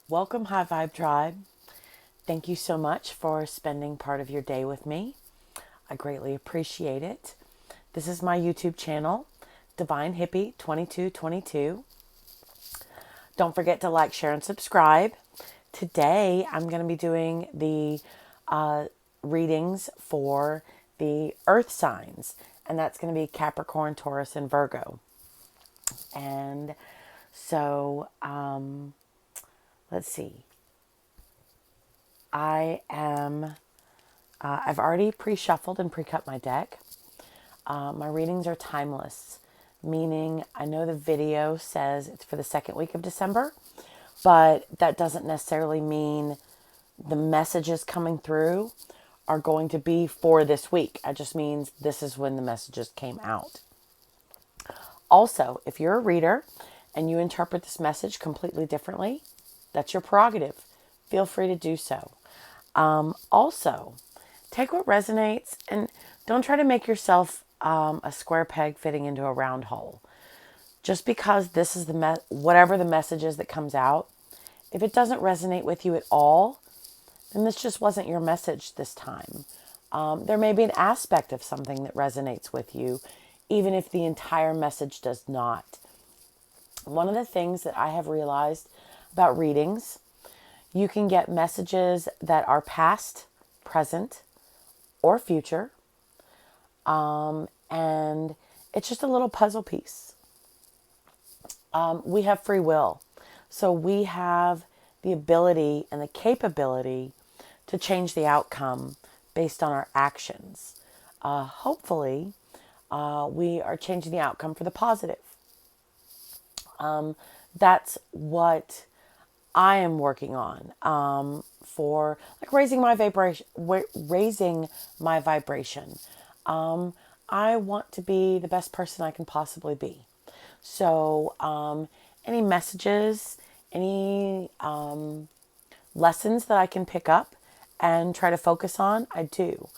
Welcome, High Vibe Tribe. Thank you so much for spending part of your day with me. I greatly appreciate it. This is my YouTube channel, Divine Hippie 2222. Don't forget to like, share, and subscribe. Today, I'm going to be doing the readings for the earth signs, and that's going to be Capricorn, Taurus, and Virgo. And so, let's see. I've already pre-shuffled and pre-cut my deck. My readings are timeless, meaning I know the video says it's for the second week of December, but that doesn't necessarily mean the messages coming through are going to be for this week. It just means this is when the messages came out. Also, if you're a reader and you interpret this message completely differently, that's your prerogative. Feel free to do so. Also, take what resonates and don't try to make yourself a square peg fitting into a round hole. Just because this is whatever the message is that comes out, if it doesn't resonate with you at all, then this just wasn't your message this time. There may be an aspect of something that resonates with you, even if the entire message does not. One of the things that I have realized about readings, you can get messages that are past, present, or future. And it's just a little puzzle piece. We have free will. So we have the ability and the capability to change the outcome based on our actions. Hopefully, we are changing the outcome for the positive. That's what I am working on for like raising my vibration. I want to be the best person I can possibly be. So any messages, any lessons that I can pick up and try to focus on, I do,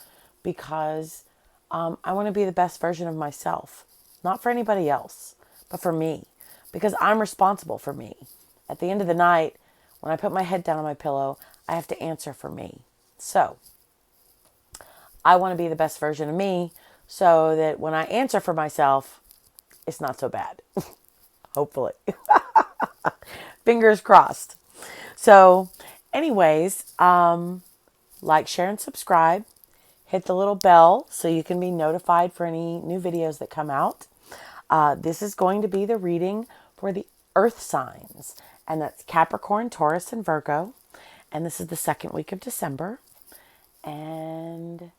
because I want to be the best version of myself, not for anybody else, but for me, because I'm responsible for me. At the end of the night, when I put my head down on my pillow, I have to answer for me. So I want to be the best version of me so that when I answer for myself, it's not so bad. Hopefully. Fingers crossed. So anyways, like, share, and subscribe. Hit the little bell so you can be notified for any new videos that come out. This is going to be the reading for the earth signs, and that's Capricorn, Taurus, and Virgo. And this is the second week of December. And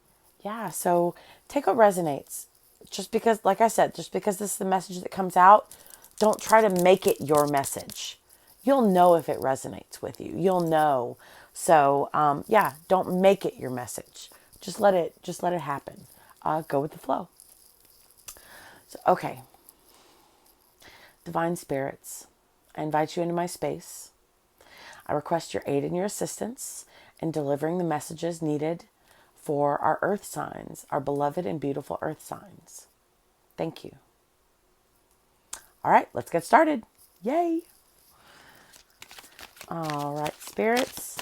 yeah, so take what resonates. Just because, like I said, just because this is the message that comes out, don't try to make it your message. You'll know if it resonates with you. You'll know. So yeah, don't make it your message. Just let it happen. Go with the flow. So, okay. Divine spirits, I invite you into my space. I request your aid and your assistance in delivering the messages needed for our earth signs, our beloved and beautiful earth signs. Thank you. All right, let's get started. Yay. All right, spirits,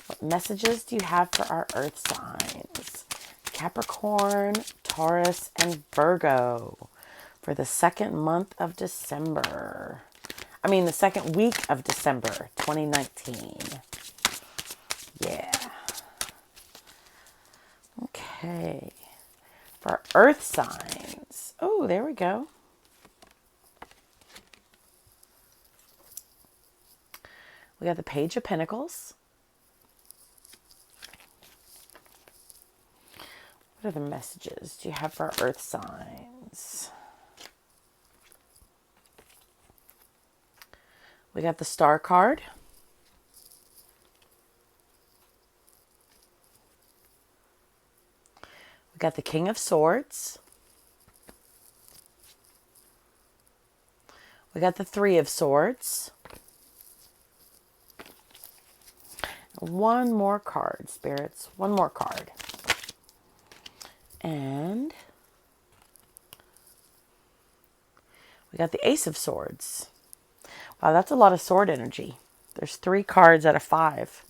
what messages do you have for our earth signs? Capricorn, Taurus, and Virgo for the second month of December. The second week of December, 2019. Yeah. Okay. For earth signs. Oh, there we go. We got the Page of Pentacles. What are the messages do you have for earth signs? We got the Star card. We got the King of Swords. We got the Three of Swords. One more card, spirits. One more card. And we got the Ace of Swords. Wow, that's a lot of sword energy. There's 3 cards out of 5.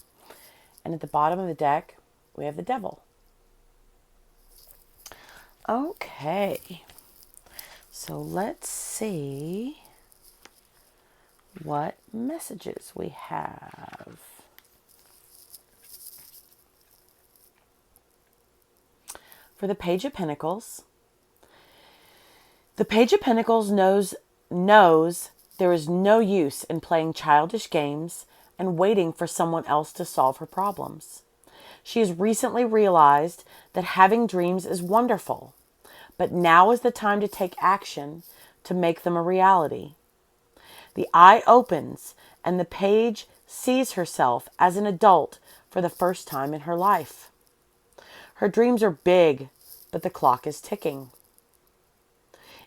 And at the bottom of the deck, we have the Devil. Okay. So let's see what messages we have. For the Page of Pentacles, the Page of Pentacles knows there is no use in playing childish games and waiting for someone else to solve her problems. She has recently realized that having dreams is wonderful, but now is the time to take action to make them a reality. The eye opens and the page sees herself as an adult for the first time in her life. Her dreams are big, but the clock is ticking.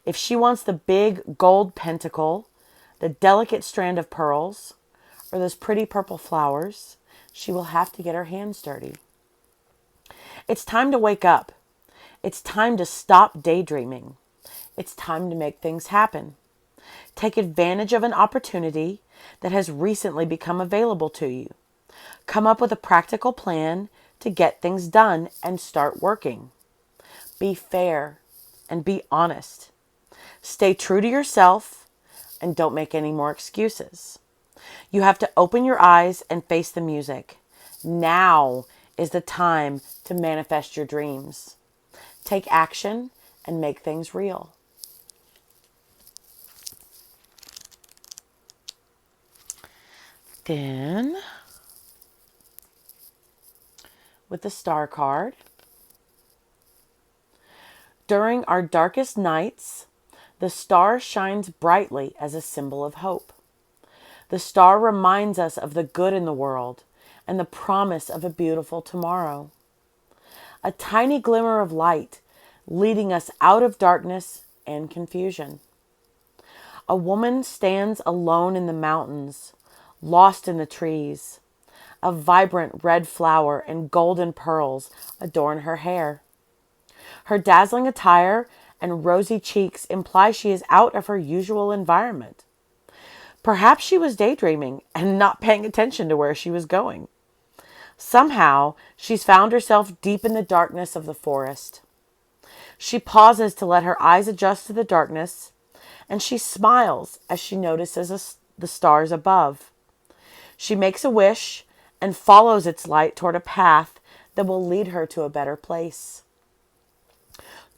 If she wants the big gold pentacle, the delicate strand of pearls, or those pretty purple flowers, she will have to get her hands dirty. It's time to wake up. It's time to stop daydreaming. It's time to make things happen. Take advantage of an opportunity that has recently become available to you. Come up with a practical plan to get things done and start working. Be fair and be honest. Stay true to yourself and don't make any more excuses. You have to open your eyes and face the music. Now is the time to manifest your dreams. Take action and make things real. Then, with the Star card, during our darkest nights, the star shines brightly as a symbol of hope. The star reminds us of the good in the world and the promise of a beautiful tomorrow. A tiny glimmer of light leading us out of darkness and confusion. A woman stands alone in the mountains, lost in the trees. A vibrant red flower and golden pearls adorn her hair. Her dazzling attire and rosy cheeks imply she is out of her usual environment. Perhaps she was daydreaming and not paying attention to where she was going. Somehow, she's found herself deep in the darkness of the forest. She pauses to let her eyes adjust to the darkness, and she smiles as she notices the stars above. She makes a wish and follows its light toward a path that will lead her to a better place.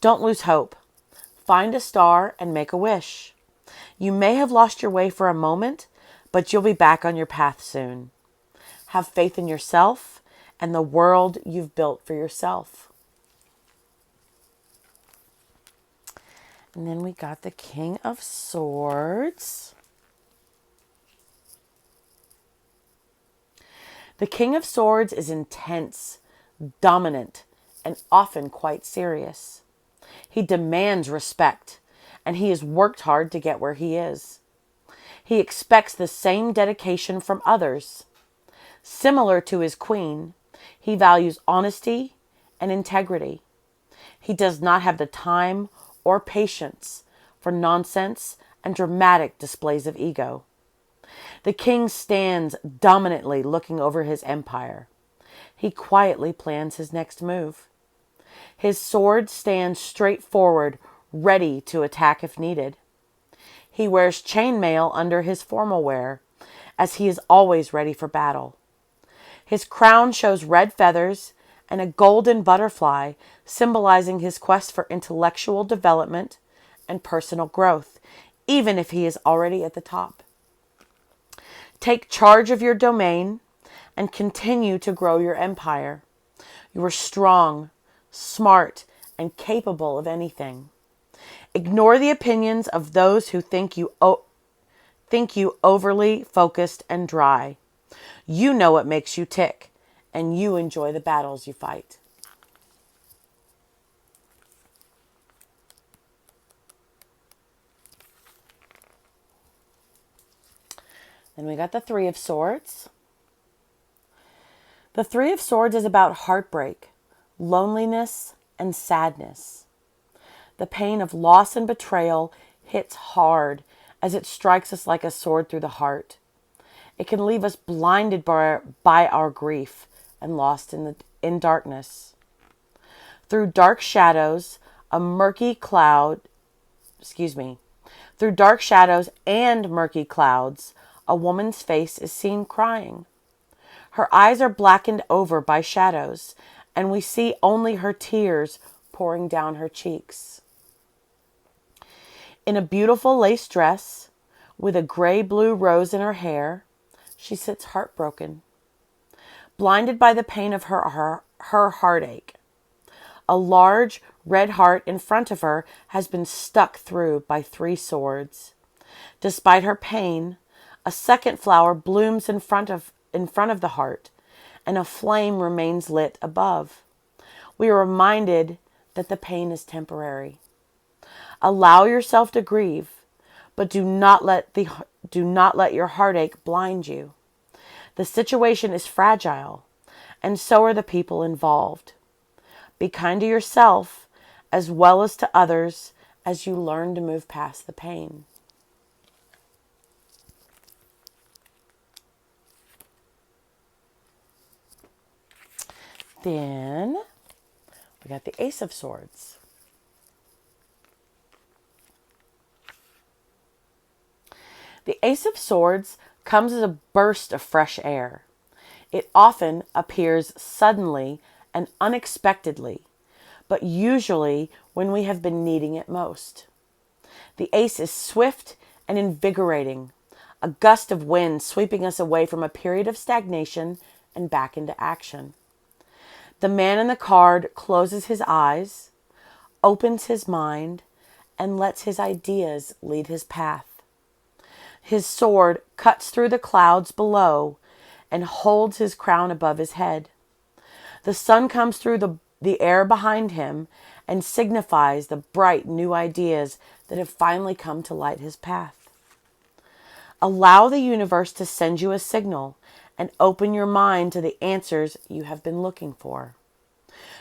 Don't lose hope. Find a star and make a wish. You may have lost your way for a moment, but you'll be back on your path soon. Have faith in yourself and the world you've built for yourself. And then we got the King of Swords. The King of Swords is intense, dominant, and often quite serious. He demands respect, and he has worked hard to get where he is. He expects the same dedication from others. Similar to his queen, he values honesty and integrity. He does not have the time or patience for nonsense and dramatic displays of ego. The king stands dominantly looking over his empire. He quietly plans his next move. His sword stands straight forward, ready to attack if needed. He wears chainmail under his formal wear, as he is always ready for battle. His crown shows red feathers and a golden butterfly, symbolizing his quest for intellectual development and personal growth, even if he is already at the top. Take charge of your domain and continue to grow your empire. You are strong, smart, and capable of anything. Ignore the opinions of those who think you overly focused and dry. You know what makes you tick, and you enjoy the battles you fight. Then we got the Three of Swords. The Three of Swords is about heartbreak, loneliness, and sadness. The pain of loss and betrayal hits hard as it strikes us like a sword through the heart. It can leave us blinded by our grief and lost in darkness. Through dark shadows, a murky cloud, excuse me, through dark shadows and murky clouds, a woman's face is seen crying. Her eyes are blackened over by shadows, and we see only her tears pouring down her cheeks. In a beautiful lace dress, with a gray-blue rose in her hair, she sits heartbroken, blinded by the pain of her heartache. A large red heart in front of her has been stuck through by 3 swords. Despite her pain, a second flower blooms in front of the heart, and a flame remains lit above. We are reminded that the pain is temporary. Allow yourself to grieve, but do not let your heartache blind you. The situation is fragile, and so are the people involved. Be kind to yourself as well as to others as you learn to move past the pain. Then we got the Ace of Swords. The Ace of Swords comes as a burst of fresh air. It often appears suddenly and unexpectedly, but usually when we have been needing it most. The ace is swift and invigorating, a gust of wind sweeping us away from a period of stagnation and back into action. The man in the card closes his eyes, opens his mind, and lets his ideas lead his path. His sword cuts through the clouds below and holds his crown above his head. The sun comes through the air behind him and signifies the bright new ideas that have finally come to light his path. Allow the universe to send you a signal and open your mind to the answers you have been looking for.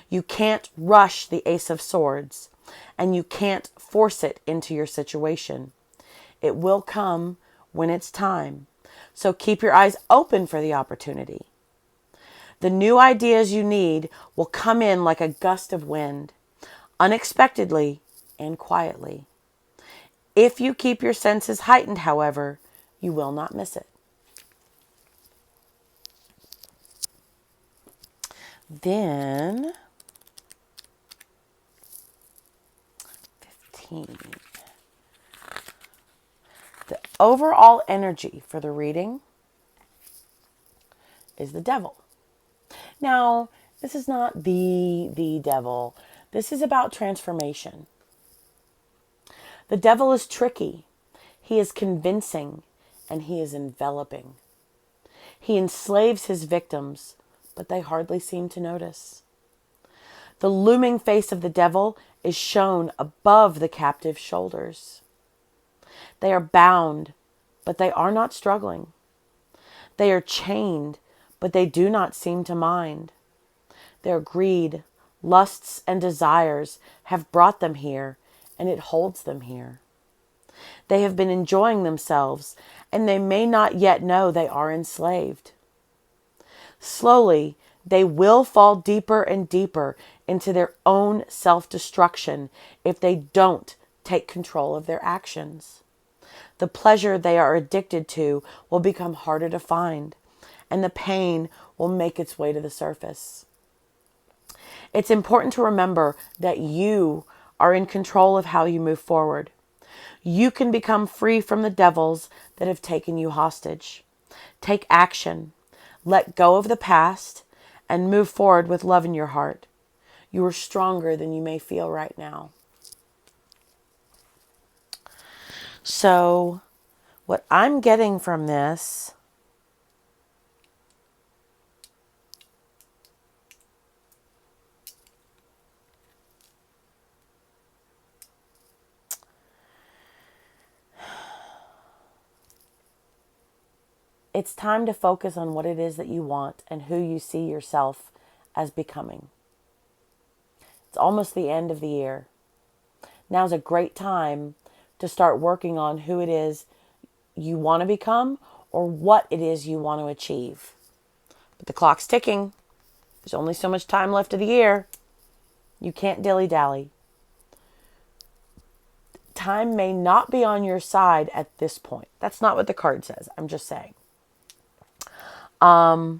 You can't rush the Ace of Swords, and you can't force it into your situation. It will come when it's time, so keep your eyes open for the opportunity. The new ideas you need will come in like a gust of wind, unexpectedly and quietly. If you keep your senses heightened, however, you will not miss it. Then 15. The overall energy for the reading is the Devil. Now, this is not the devil. This is about transformation. The devil is tricky. He is convincing, and he is enveloping. He enslaves his victims, but they hardly seem to notice. The looming face of the devil is shown above the captive's shoulders. They are bound, but they are not struggling. They are chained, but they do not seem to mind. Their greed, lusts, and desires have brought them here, and it holds them here. They have been enjoying themselves, and they may not yet know they are enslaved. Slowly, they will fall deeper and deeper into their own self-destruction if they don't take control of their actions. The pleasure they are addicted to will become harder to find, and the pain will make its way to the surface. It's important to remember that you are in control of how you move forward. You can become free from the devils that have taken you hostage. Take action, let go of the past, and move forward with love in your heart. You are stronger than you may feel right now. So, what I'm getting from this it's time to focus on what it is that you want and who you see yourself as becoming. It's almost the end of the year. Now's a great time to start working on who it is you want to become or what it is you want to achieve. But the clock's ticking. There's only so much time left of the year. You can't dilly-dally. Time may not be on your side at this point. That's not what the card says. I'm just saying. There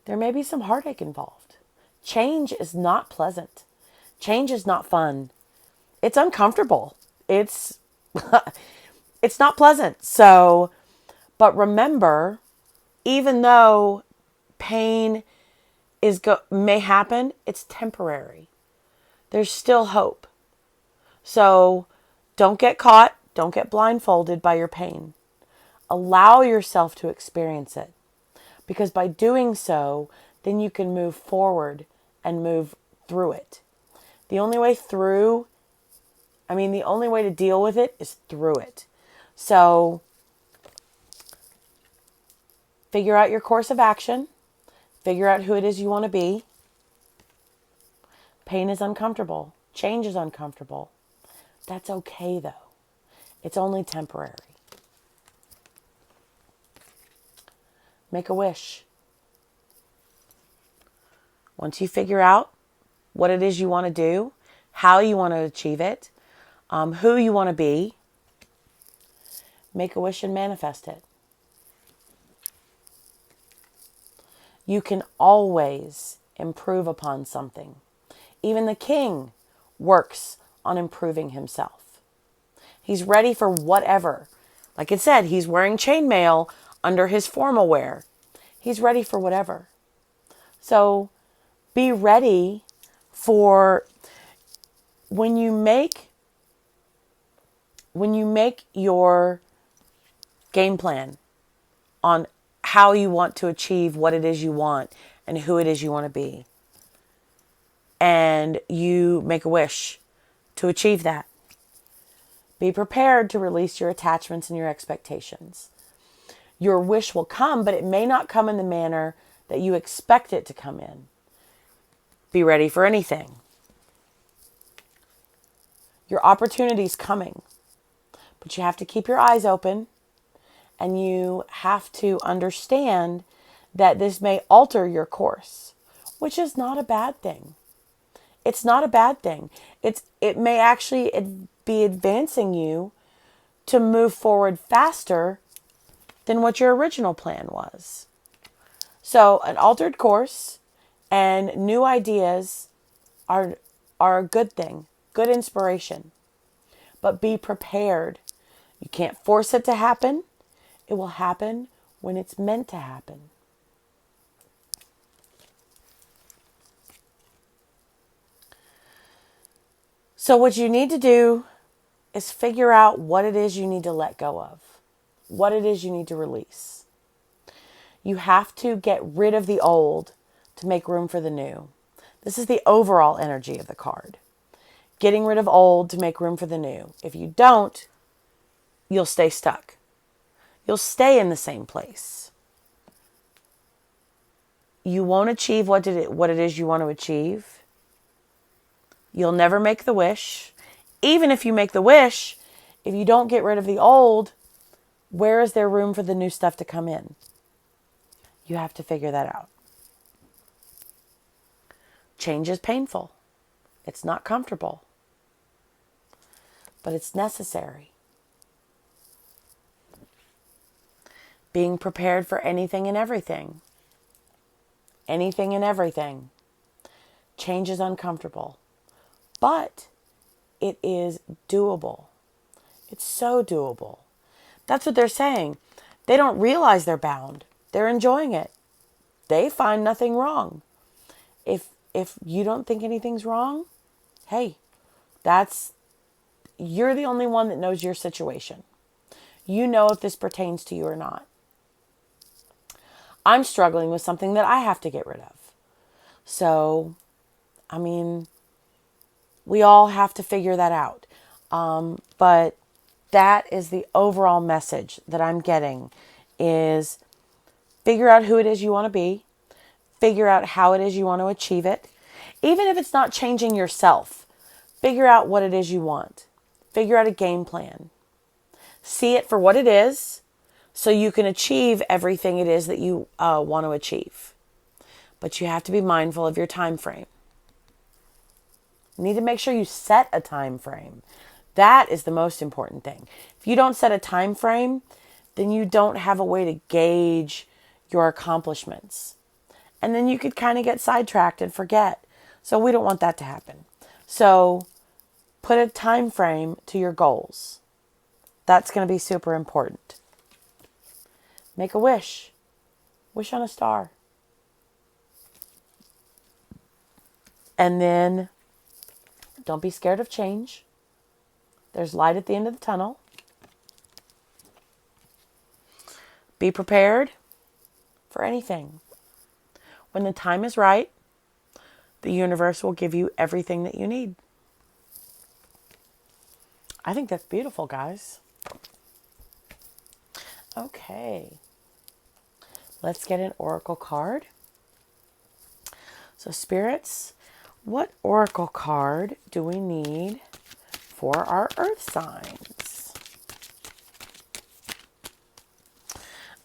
may be some heartache involved. Change is not pleasant. Change is not fun. It's uncomfortable. It's it's not pleasant. So, but remember, even though pain may happen, it's temporary. There's still hope. So don't get caught. Don't get blindfolded by your pain. Allow yourself to experience it. Because by doing so, then you can move forward and move through it. The only way to deal with it is through it. So figure out your course of action. Figure out who it is you want to be. Pain is uncomfortable. Change is uncomfortable. That's okay, though. It's only temporary. Make a wish. Once you figure out what it is you want to do, how you want to achieve it, who you want to be, make a wish and manifest it. You can always improve upon something. Even the king works on improving himself. He's ready for whatever. Like it said, he's wearing chainmail under his formal wear. He's ready for whatever. So be ready for when you make your game plan on how you want to achieve what it is you want and who it is you want to be. And you make a wish to achieve that. Be prepared to release your attachments and your expectations. Your wish will come, but it may not come in the manner that you expect it to come in. Be ready for anything. Your opportunity's coming, but you have to keep your eyes open, and you have to understand that this may alter your course, which is not a bad thing. It's not a bad thing. It may actually be advancing you to move forward faster than what your original plan was. So an altered course and new ideas are a good thing, good inspiration. But be prepared. You can't force it to happen. It will happen when it's meant to happen. So what you need to do is figure out what it is you need to let go of, what it is you need to release. You have to get rid of the old to make room for the new. This is the overall energy of the card. Getting rid of old to make room for the new. If you don't, you'll stay stuck. You'll stay in the same place. You won't achieve what it is you want to achieve. You'll never make the wish. Even if you make the wish, if you don't get rid of the old, where is there room for the new stuff to come in? You have to figure that out. Change is painful. It's not comfortable. But it's necessary. Being prepared for anything and everything. Anything and everything. Change is uncomfortable. But it is doable. It's so doable. That's what they're saying. They don't realize they're bound. They're enjoying it. They find nothing wrong. If you don't think anything's wrong, hey, you're the only one that knows your situation. You know if this pertains to you or not. I'm struggling with something that I have to get rid of. So, we all have to figure that out. But that is the overall message that I'm getting is figure out who it is you want to be. Figure out how it is you want to achieve it. Even if it's not changing yourself, figure out what it is you want. Figure out a game plan. See it for what it is so you can achieve everything it is that you want to achieve. But you have to be mindful of your time frame. You need to make sure you set a time frame. That is the most important thing. If you don't set a time frame, then you don't have a way to gauge your accomplishments. And then you could kind of get sidetracked and forget. So we don't want that to happen. So put a time frame to your goals. That's going to be super important. Make a wish. Wish on a star. And then don't be scared of change. There's light at the end of the tunnel. Be prepared for anything. When the time is right, the universe will give you everything that you need. I think that's beautiful, guys. Okay. Let's get an oracle card. So spirits, what oracle card do we need for our earth signs?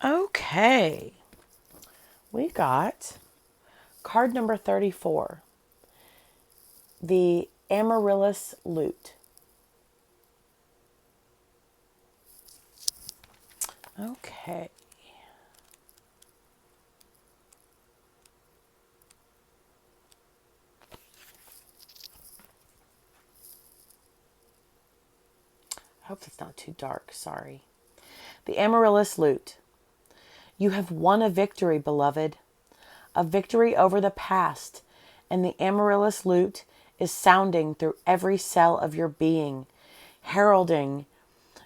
Okay. We got card number 34. The Amaryllis Lute. Okay. I hope it's not too dark, sorry. The Amaryllis Lute. You have won a victory, beloved. A victory over the past, and the Amaryllis Lute is sounding through every cell of your being, heralding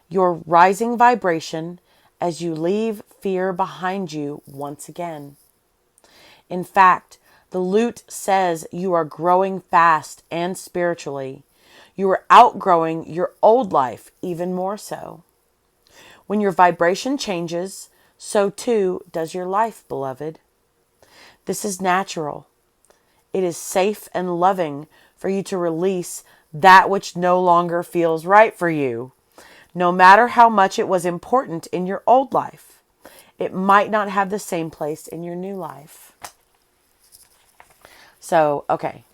your rising vibration as you leave fear behind you once again. In fact, the lute says you are growing fast and spiritually. You are outgrowing your old life even more so. When your vibration changes, so too does your life, beloved. This is natural. It is safe and loving for you to release that which no longer feels right for you. No matter how much it was important in your old life, it might not have the same place in your new life. So, okay.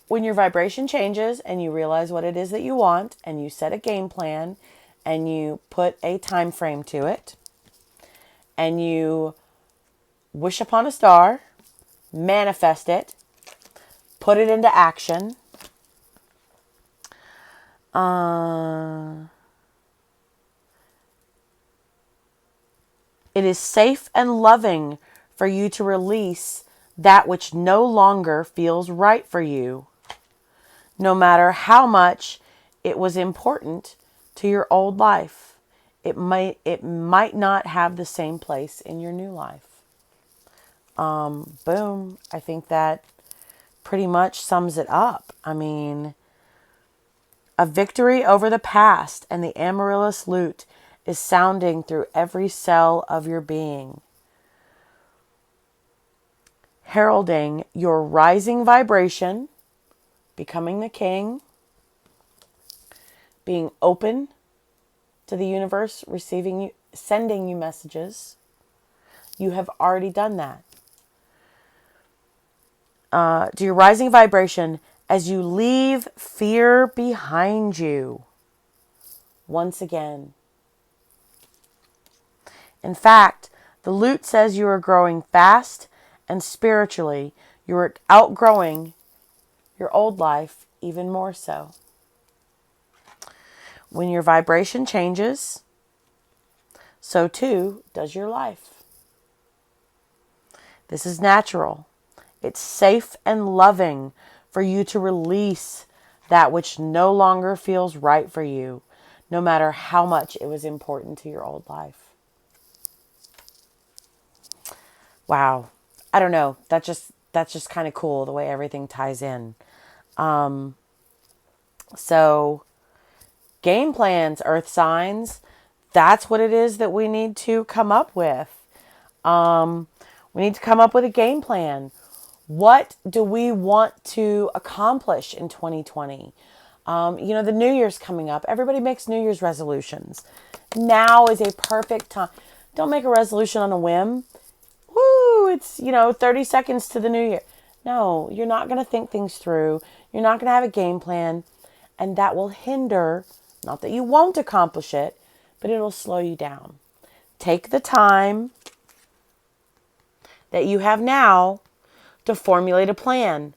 When your vibration changes and you realize what it is that you want and you set a game plan and you put a time frame to it and you wish upon a star, manifest it, put it into action. It is safe and loving for you to release that which no longer feels right for you, no matter how much it was important to your old life. It might not have the same place in your new life. Boom. I think that pretty much sums it up. I mean, a victory over the past, and the Amaryllis Lute is sounding through every cell of your being, heralding your rising vibration, becoming the king, being open to the universe, receiving you, sending you messages. You have already done that. To your rising vibration as you leave fear behind you. Once again. In fact, the lute says you are growing fast and spiritually. You are outgrowing your old life even more so. When your vibration changes, so too does your life. This is natural. It's safe and loving for you to release that which no longer feels right for you, no matter how much it was important to your old life. Wow. I don't know. That's just kind of cool the way everything ties in. So game plans, earth signs, that's what it is that we need to come up with. We need to come up with a game plan. What do we want to accomplish in 2020? The New Year's coming up. Everybody makes New Year's resolutions. Now is a perfect time. Don't make a resolution on a whim. Woo, it's, 30 seconds to the new year. No, you're not going to think things through. You're not going to have a game plan. And that will hinder, not that you won't accomplish it, but it'll slow you down. Take the time that you have now to formulate a plan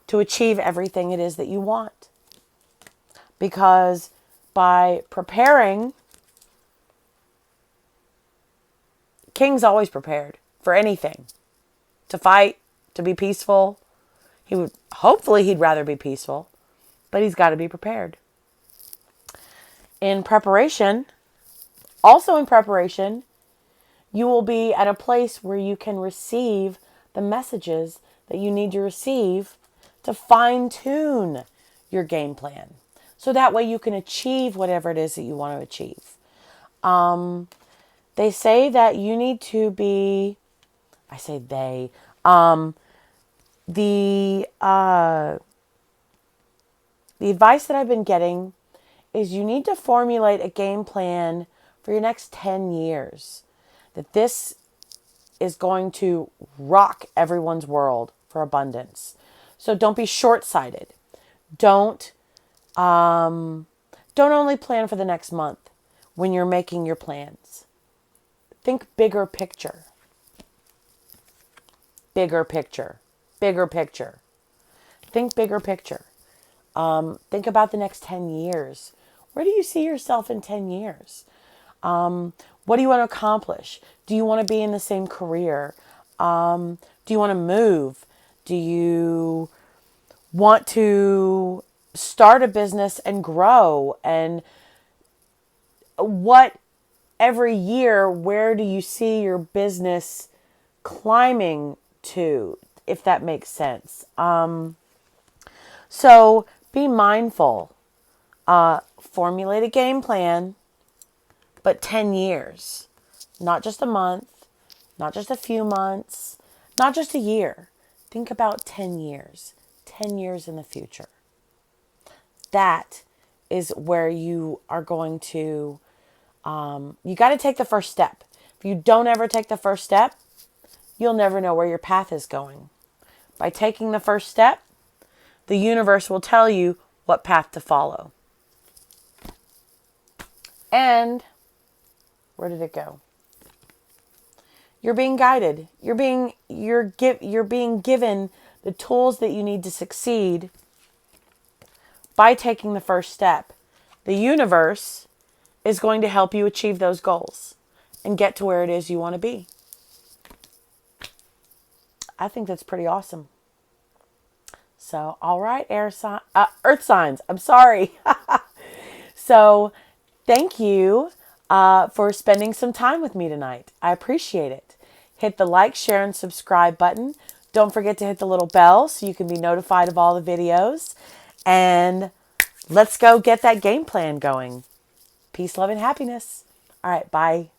to achieve everything it is that you want. Because by preparing, King's always prepared for anything. To fight, to be peaceful. Hopefully he'd rather be peaceful, but he's got to be prepared. Also in preparation, you will be at a place where you can receive the messages that you need to receive to fine-tune your game plan. So that way you can achieve whatever it is that you want to achieve. They say that you need to be, I say they, the advice that I've been getting is you need to formulate a game plan for your next 10 years. That this is going to rock everyone's world for abundance. So don't be short-sighted. Don't only plan for the next month when you're making your plans. Think bigger picture. Bigger picture. Bigger picture. Think bigger picture. Think about the next 10 years. Where do you see yourself in 10 years? What do you want to accomplish? Do you want to be in the same career? Do you want to move? Do you want to start a business and grow? And every year, where do you see your business climbing to, if that makes sense? So be mindful. Formulate a game plan, but 10 years. Not just a month, not just a few months, not just a year. Think about 10 years. 10 years in the future. That is where you are going to, you got to take the first step. If you don't ever take the first step, you'll never know where your path is going. By taking the first step, the universe will tell you what path to follow. And where did it go? You're being guided. You're being given the tools that you need to succeed by taking the first step. The universe is going to help you achieve those goals and get to where it is you want to be. I think that's pretty awesome. So, all right, earth signs. I'm sorry. So, thank you for spending some time with me tonight. I appreciate it. Hit the like, share, and subscribe button. Don't forget to hit the little bell so you can be notified of all the videos. And let's go get that game plan going. Peace, love, and happiness. All right, bye.